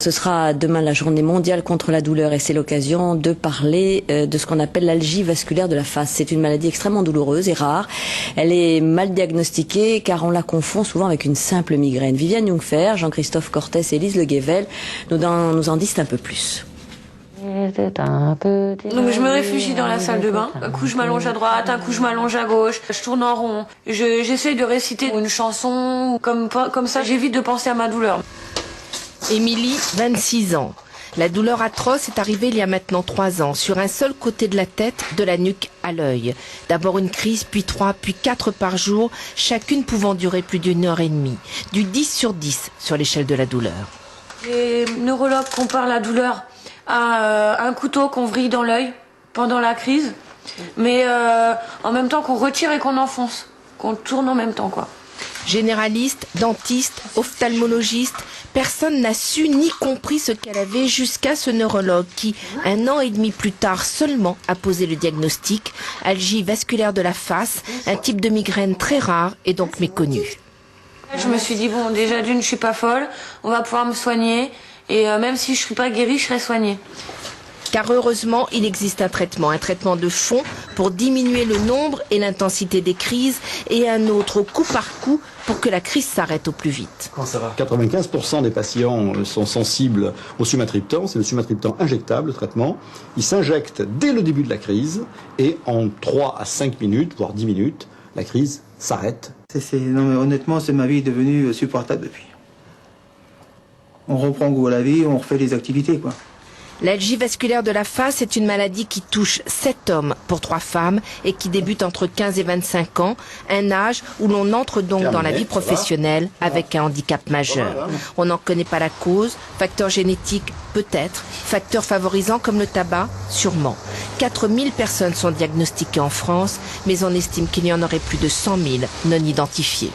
Ce sera demain la journée mondiale contre la douleur et c'est l'occasion de parler de ce qu'on appelle l'algie vasculaire de la face. C'est une maladie extrêmement douloureuse et rare. Elle est mal diagnostiquée car on la confond souvent avec une simple migraine. Viviane Jungfer, Jean-Christophe Cortès et Lise Le Guével nous en disent un peu plus. Donc je me réfugie dans la salle de bain. Un coup je m'allonge à droite, un coup je m'allonge à gauche. Je tourne en rond. J'essaye de réciter une chanson. Comme ça j'évite de penser à ma douleur. Émilie, 26 ans. La douleur atroce est arrivée il y a maintenant 3 ans, sur un seul côté de la tête, de la nuque à l'œil. D'abord une crise, puis 3, puis 4 par jour, chacune pouvant durer plus d'1h30. Du 10 sur 10 sur l'échelle de la douleur. Les neurologues comparent la douleur à un couteau qu'on vrille dans l'œil pendant la crise, mais en même temps qu'on retire et qu'on enfonce, qu'on tourne en même temps, quoi. Généraliste, dentiste, ophtalmologiste, personne n'a su ni compris ce qu'elle avait jusqu'à ce neurologue qui, 1 an et demi plus tard seulement, a posé le diagnostic, algie vasculaire de la face, un type de migraine très rare et donc méconnu. Je me suis dit, bon, déjà d'une, je suis pas folle, on va pouvoir me soigner, et même si je suis pas guérie, je serai soignée. Car heureusement, il existe un traitement de fond pour diminuer le nombre et l'intensité des crises et un autre au coup par coup pour que la crise s'arrête au plus vite. Comment ça va ? 95% des patients sont sensibles au sumatriptan. C'est le sumatriptan injectable, le traitement. Il s'injecte dès le début de la crise et en 3 à 5 minutes, voire 10 minutes, la crise s'arrête. Non mais honnêtement, ma vie est devenue supportable depuis. On reprend goût à la vie, on refait les activités, quoi. L'algie vasculaire de la face est une maladie qui touche 7 hommes pour 3 femmes et qui débute entre 15 et 25 ans, un âge où l'on entre donc dans la vie professionnelle avec un handicap majeur. On n'en connaît pas la cause, facteur génétique peut-être, facteur favorisant comme le tabac sûrement. 4000 personnes sont diagnostiquées en France, mais on estime qu'il y en aurait plus de 100 000 non identifiées.